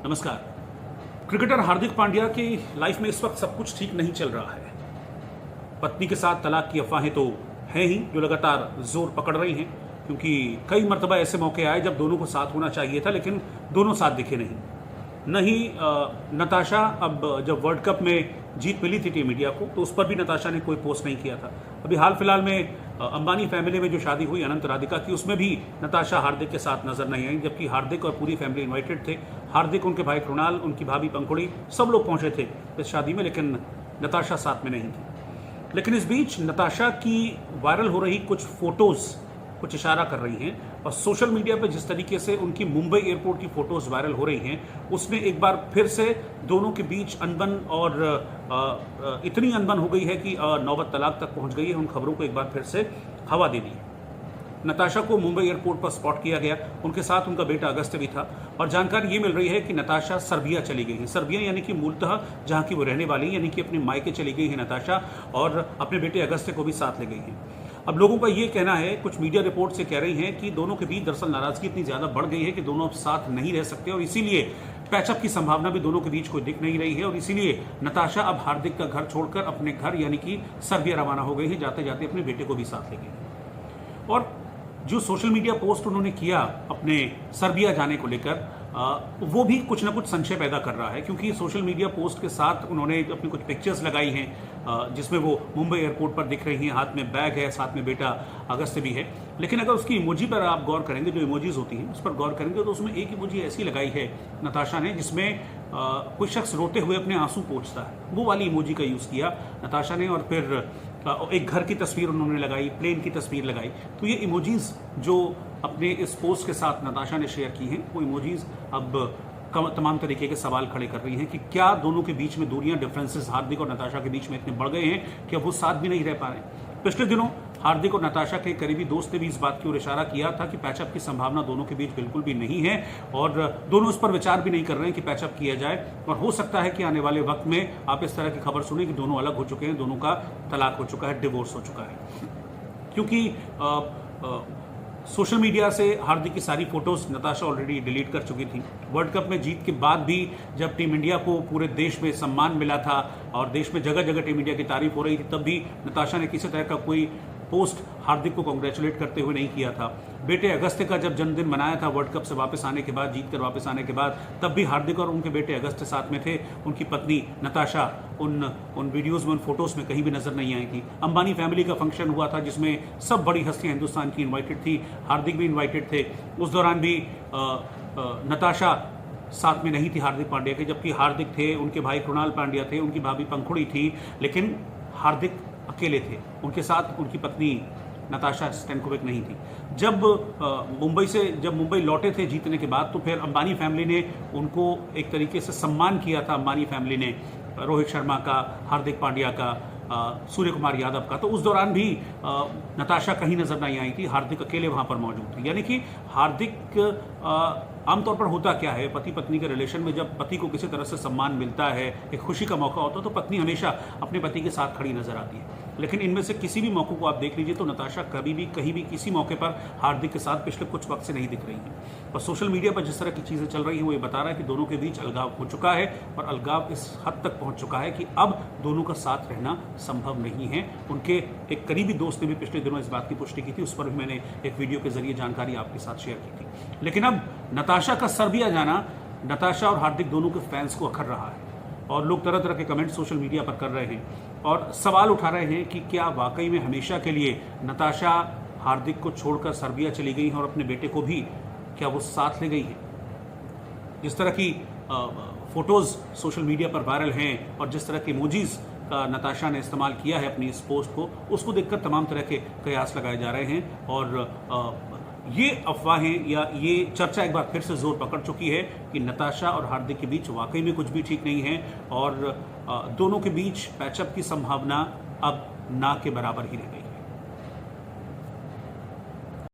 नमस्कार। क्रिकेटर हार्दिक पांड्या की लाइफ में इस वक्त सब कुछ ठीक नहीं चल रहा है। पत्नी के साथ तलाक की अफवाहें तो हैं ही जो लगातार जोर पकड़ रही हैं, क्योंकि कई मर्तबा ऐसे मौके आए जब दोनों को साथ होना चाहिए था, लेकिन दोनों साथ दिखे नहीं। नताशा अब जब वर्ल्ड कप में जीत मिली थी टीम इंडिया को, तो उस पर भी नताशा ने कोई पोस्ट नहीं किया था। अभी हाल फिलहाल में अंबानी फैमिली में जो शादी हुई अनंत राधिका की, उसमें भी नताशा हार्दिक के साथ नजर नहीं आई, जबकि हार्दिक और पूरी फैमिली इनवाइटेड थे। हार्दिक, उनके भाई कृणाल, उनकी भाभी पंखुड़ी, सब लोग पहुंचे थे इस शादी में, लेकिन नताशा साथ में नहीं थी। लेकिन इस बीच नताशा की वायरल हो रही कुछ फोटोज कुछ इशारा कर रही हैं, और सोशल मीडिया पर जिस तरीके से उनकी मुंबई एयरपोर्ट की फोटोज वायरल हो रही हैं, उसमें एक बार फिर से दोनों के बीच अनबन और इतनी अनबन हो गई है कि नौबत तलाक तक पहुंच गई है। उन खबरों को एक बार फिर से हवा दे दी है। नताशा को मुंबई एयरपोर्ट पर स्पॉट किया गया, उनके साथ उनका बेटा अगस्त भी था, और जानकारी ये मिल रही है कि नताशा सर्बिया चली गई है। सर्बिया यानी कि मूलतः जहां की वो रहने वाली, यानी कि अपने मायके चली गई है नताशा, और अपने बेटे अगस्त को भी साथ ले गई है। अब लोगों का ये कहना है, कुछ मीडिया रिपोर्ट से कह रही हैं कि दोनों के बीच दरअसल नाराजगी इतनी ज्यादा बढ़ गई है कि दोनों अब साथ नहीं रह सकते, और इसीलिए पैचअप की संभावना भी दोनों के बीच कोई दिख नहीं रही है, और इसीलिए नताशा अब हार्दिक का घर छोड़कर अपने घर यानी कि सर्बिया रवाना हो गई है। जाते जाते अपने बेटे को भी साथ ले गई। और जो सोशल मीडिया पोस्ट उन्होंने किया अपने सर्बिया जाने को लेकर, वो भी कुछ ना कुछ संशय पैदा कर रहा है, क्योंकि सोशल मीडिया पोस्ट के साथ उन्होंने अपनी कुछ पिक्चर्स लगाई हैं जिसमें वो मुंबई एयरपोर्ट पर दिख रही हैं, हाथ में बैग है, साथ में बेटा अगस्त भी है। लेकिन अगर उसकी इमोजी पर आप गौर करेंगे, जो इमोजीज होती हैं उस पर गौर करेंगे, तो उसमें एक इमोजी ऐसी लगाई है नताशा ने जिसमें कोई शख्स रोते हुए अपने आंसू पोंछता है, वो वाली इमोजी का यूज़ किया नताशा ने। और फिर एक घर की तस्वीर उन्होंने लगाई, प्लेन की तस्वीर लगाई। तो ये इमोजीज जो अपने इस पोस्ट के साथ नताशा ने शेयर की हैं, वो इमोजीज अब तमाम तरीके के सवाल खड़े कर रही हैं कि क्या दोनों के बीच में दूरियां, डिफरेंसेस हार्दिक और नताशा के बीच में इतने बढ़ गए हैं कि अब वो साथ भी नहीं रह पा रहे। पिछले दिनों हार्दिक और नताशा के करीबी दोस्त ने भी इस बात की ओर इशारा किया था कि पैचअप की संभावना दोनों के बीच बिल्कुल भी नहीं है, और दोनों इस पर विचार भी नहीं कर रहे हैं कि पैचअप किया जाए। और हो सकता है कि आने वाले वक्त में आप इस तरह की खबर सुने कि दोनों अलग हो चुके हैं, दोनों का तलाक हो चुका है, डिवोर्स हो चुका है। क्योंकि सोशल मीडिया से हार्दिक की सारी फोटोज नताशा ऑलरेडी डिलीट कर चुकी थी। वर्ल्ड कप में जीत के बाद भी जब टीम इंडिया को पूरे देश में सम्मान मिला था और देश में जगह जगह टीम इंडिया की तारीफ हो रही थी, तब भी नताशा ने किसी तरह का कोई पोस्ट हार्दिक को कांग्रेचुलेट करते हुए नहीं किया था। बेटे अगस्त का जब जन्मदिन मनाया था वर्ल्ड कप से वापस आने के बाद, जीत कर वापस आने के बाद, तब भी हार्दिक और उनके बेटे अगस्त साथ में थे। उनकी पत्नी नताशा उन वीडियोस में, उन फोटोज में कहीं भी नजर नहीं आई थी। अंबानी फैमिली का फंक्शन हुआ था जिसमें सब बड़ी हस्तियां हिंदुस्तान की इन्वाइटेड थी, हार्दिक भी इन्वाइटेड थे। उस दौरान भी नताशा साथ में नहीं थी हार्दिक पांड्या के, जबकि हार्दिक थे, उनके भाई कृणाल पांड्या थे, उनकी भाभी पंखुड़ी थी, लेकिन हार्दिक अकेले थे। उनके साथ उनकी पत्नी नताशा स्टैनकोविक नहीं थी। जब मुंबई लौटे थे जीतने के बाद, तो फिर अंबानी फैमिली ने उनको एक तरीके से सम्मान किया था। अंबानी फैमिली ने रोहित शर्मा का, हार्दिक पांड्या का, सूर्य कुमार यादव का। तो उस दौरान भी नताशा कहीं नजर नहीं आई थी, हार्दिक अकेले वहां पर मौजूद थे। यानी कि हार्दिक आमतौर पर होता क्या है, पति पत्नी के रिलेशन में जब पति को किसी तरह से सम्मान मिलता है, एक खुशी का मौका होता है, तो पत्नी हमेशा अपने पति के साथ खड़ी नजर आती है। लेकिन इनमें से किसी भी मौके को आप देख लीजिए तो नताशा कभी भी, कहीं भी, किसी मौके पर हार्दिक के साथ पिछले कुछ वक्त से नहीं दिख रही है। और सोशल मीडिया पर जिस तरह की चीजें चल रही हैं, वो ये बता रहा है कि दोनों के बीच अलगाव हो चुका है, और अलगाव इस हद तक पहुंच चुका है कि अब दोनों का साथ रहना संभव नहीं है। उनके एक करीबी दोस्त ने भी पिछले दिनों इस बात की पुष्टि की थी, उस पर भी मैंने एक वीडियो के जरिए जानकारी आपके साथ शेयर की थी। लेकिन अब नताशा का सर्बिया जाना नताशा और हार्दिक दोनों के फैंस को अखर रहा है, और लोग तरह तरह के कमेंट सोशल मीडिया पर कर रहे हैं और सवाल उठा रहे हैं कि क्या वाकई में हमेशा के लिए नताशा हार्दिक को छोड़कर सर्बिया चली गई है, और अपने बेटे को भी क्या वो साथ ले गई है। जिस तरह की फोटोज सोशल मीडिया पर वायरल हैं और जिस तरह के इमोजीज का नताशा ने इस्तेमाल किया है अपनी इस पोस्ट को, उसको देखकर तमाम तरह के कयास लगाए जा रहे हैं। और ये अफवाहें या ये चर्चा एक बार फिर से जोर पकड़ चुकी है कि नताशा और हार्दिक के बीच वाकई में कुछ भी ठीक नहीं है, और दोनों के बीच पैचअप की संभावना अब ना के बराबर ही रह गई।